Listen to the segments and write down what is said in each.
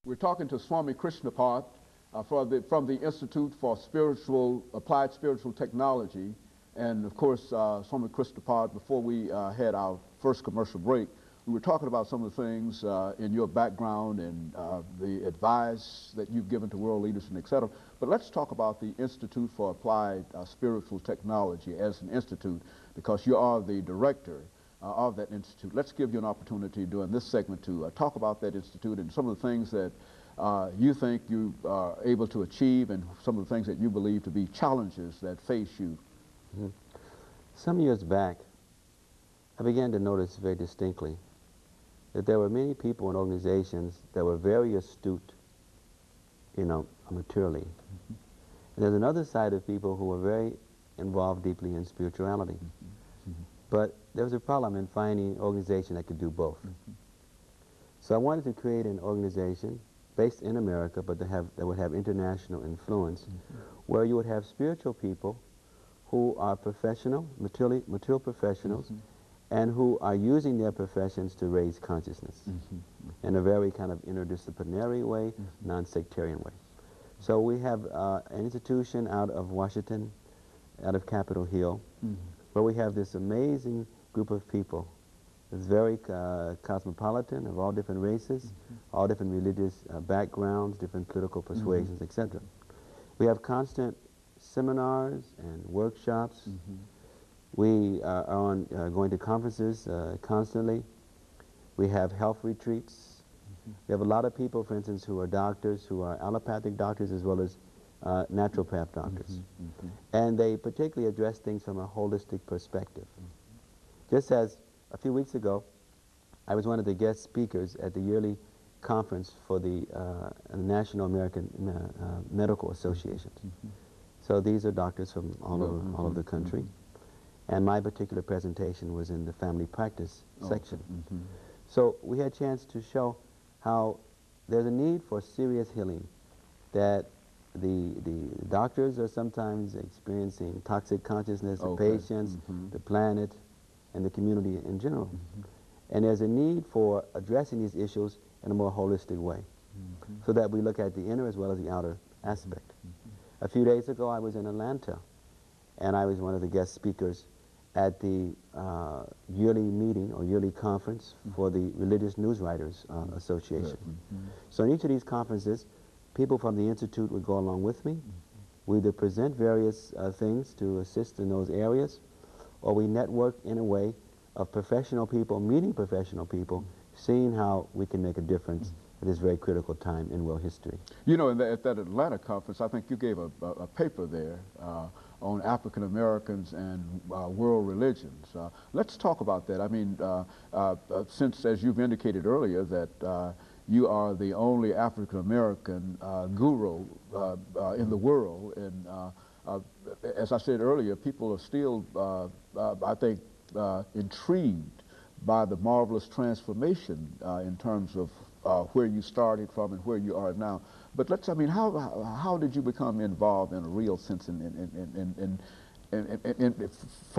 We're talking to Swami Krishnapada from the Institute for Applied Spiritual Technology. And of course, Swami Krishnapada, before we had our first commercial break, we were talking about some of the things in your background and the advice that you've given to world leaders and et cetera. But let's talk about the Institute for Applied Spiritual Technology as an institute, because you are the director of that institute. Let's give you an opportunity during this segment to talk about that institute and some of the things that you think you are able to achieve and some of the things that you believe to be challenges that face you. Mm-hmm. Some years back, I began to notice very distinctly that there were many people and organizations that were very astute, materially. Mm-hmm. And there's another side of people who were very involved deeply in spirituality. Mm-hmm. But there was a problem in finding an organization that could do both. Mm-hmm. So I wanted to create an organization based in America, but that would have international influence, mm-hmm. where you would have spiritual people who are professional, material professionals, mm-hmm. and who are using their professions to raise consciousness, mm-hmm. in a very kind of interdisciplinary way, mm-hmm. non-sectarian way. So we have an institution out of Washington, out of Capitol Hill, mm-hmm. where we have this amazing group of people. It's very cosmopolitan, of all different races, mm-hmm. all different religious backgrounds, different political persuasions, mm-hmm. etc. We have constant seminars and workshops. Mm-hmm. We are going to conferences constantly. We have health retreats. Mm-hmm. We have a lot of people, for instance, who are doctors, who are allopathic doctors as well as naturopath doctors. Mm-hmm. Mm-hmm. And they particularly address things from a holistic perspective. Mm-hmm. Just as a few weeks ago, I was one of the guest speakers at the yearly conference for the National American Medical Association. Mm-hmm. So these are doctors from all over the country. Mm-hmm. And my particular presentation was in the family practice section. Mm-hmm. So we had a chance to show how there's a need for serious healing, that the doctors are sometimes experiencing toxic consciousness, the patients, mm-hmm. the planet, and the community in general. Mm-hmm. And there's a need for addressing these issues in a more holistic way, mm-hmm. so that we look at the inner as well as the outer aspect. Mm-hmm. A few days ago I was in Atlanta, and I was one of the guest speakers at the yearly meeting or yearly conference mm-hmm. for the Religious News Writers Association. Mm-hmm. So in each of these conferences, people from the Institute would go along with me. Mm-hmm. We would present various things to assist in those areas, or we network in a way of professional people meeting professional people, seeing how we can make a difference at this very critical time in world history. You know, at that Atlanta conference, I think you gave a paper there on African Americans and world religions. Let's talk about that. I mean, since, as you've indicated earlier, that you are the only African American guru in the world, and as I said earlier, people are still, I think, intrigued by the marvelous transformation in terms of where you started from and where you are now. But I mean, how did you become involved in a real sense from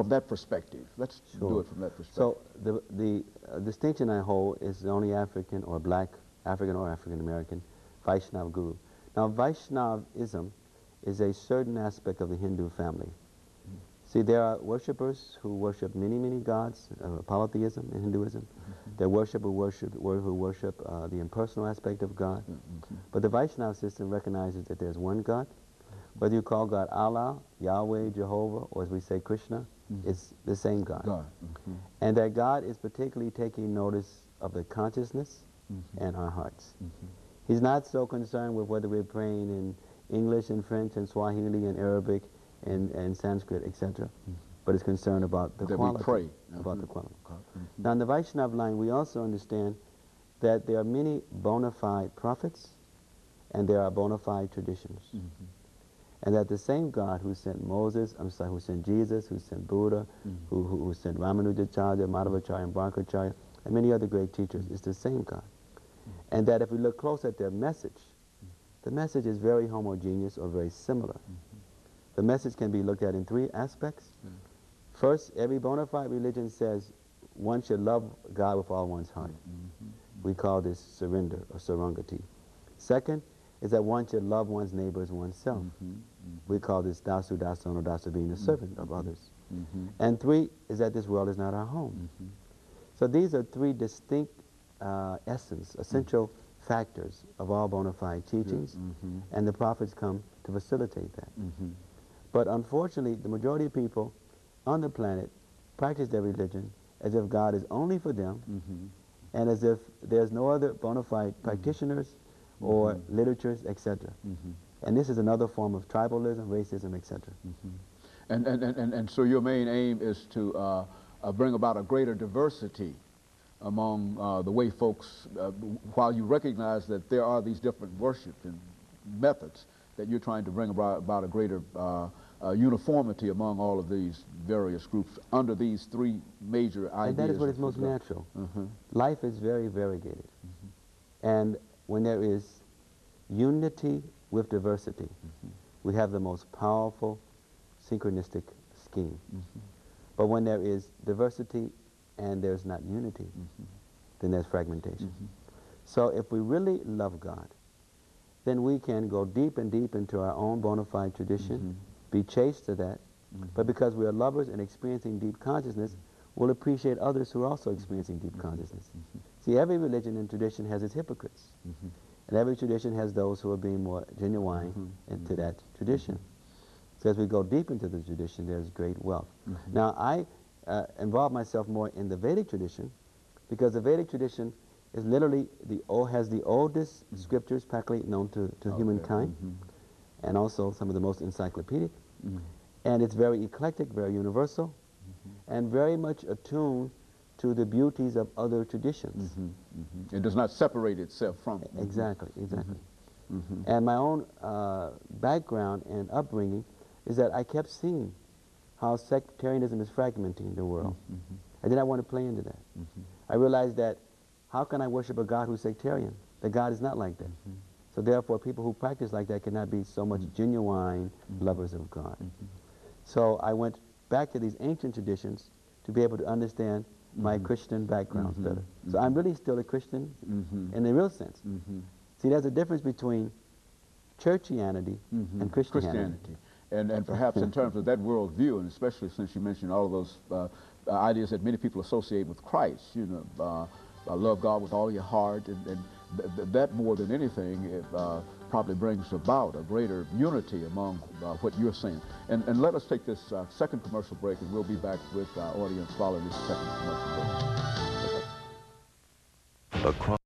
that perspective? Let's do it from that perspective. So the distinction I hold is the only African or black, African or African American Vaishnava guru. Now, Vaishnavism is a certain aspect of the Hindu family. See, there are worshippers who worship many, many gods, polytheism in Hinduism. Mm-hmm. There are worshippers who worship the impersonal aspect of God. Mm-hmm. But the Vaishnava system recognizes that there's one God. Whether you call God Allah, Yahweh, Jehovah, or as we say Krishna, mm-hmm. it's the same God. Mm-hmm. And that God is particularly taking notice of the consciousness mm-hmm. and our hearts. Mm-hmm. He's not so concerned with whether we're praying in English and French and Swahili and Arabic and Sanskrit, etc. Mm-hmm. But is concerned about the quality. We pray. About the quality. Mm-hmm. Now, in the Vaishnava line, we also understand that there are many bona fide prophets and there are bona fide traditions. Mm-hmm. And that the same God who sent Moses, who sent Jesus, who sent Buddha, mm-hmm. who sent Ramanujacharya, Madhavacharya, and Bhaskacharya, and many other great teachers, is the same God. Mm-hmm. And that if we look close at their message, mm-hmm. the message is very homogeneous or very similar. Mm-hmm. The message can be looked at in three aspects. Mm. First, every bona fide religion says one should love God with all one's heart. Mm-hmm. We call this surrender or sarangati. Second is that one should love one's neighbor as oneself. We call this dasu dasono, dasu being a servant of others. And three is that this world is not our home. So these are three distinct essential factors of all bona fide teachings, and the prophets come to facilitate that. But unfortunately, the majority of people on the planet practice their religion as if God is only for them, and as if there's no other bona fide practitioners or literatures, etc. And this is another form of tribalism, racism, etc. And so your main aim is to bring about a greater diversity among the way folks, while you recognize that there are these different worship and methods, that you're trying to bring about a greater uniformity among all of these various groups under these three major ideas. And that is what is most natural. Life is very variegated. And when there is unity with diversity, we have the most powerful synchronistic scheme. But when there is diversity and there's not unity, then there's fragmentation. So if we really love God, then we can go deep and deep into our own bona fide tradition, be chaste to that, but because we are lovers and experiencing deep consciousness, we'll appreciate others who are also experiencing deep consciousness. See, every religion and tradition has its hypocrites, and every tradition has those who are being more genuine into that tradition. So as we go deep into the tradition, there's great wealth. Now, I involve myself more in the Vedic tradition, because the Vedic tradition is literally has the oldest scriptures practically known to humankind, and also some of the most encyclopedic. And it's very eclectic, very universal, and very much attuned to the beauties of other traditions. It does not separate itself from. Exactly. And my own background and upbringing is that I kept seeing how sectarianism is fragmenting the world. I did not want to play into that. I realized that how can I worship a God who's sectarian? The God is not like that. So therefore, people who practice like that cannot be so much genuine lovers of God. So I went back to these ancient traditions to be able to understand my Christian background better. So I'm really still a Christian in the real sense. See, there's a difference between churchianity and Christianity. And perhaps in terms of that worldview, and especially since you mentioned all of those ideas that many people associate with Christ, you know, love God with all your heart, and that more than anything, it probably brings about a greater unity among what you're saying. And let us take this second commercial break, and we'll be back with our audience following this second commercial break. Across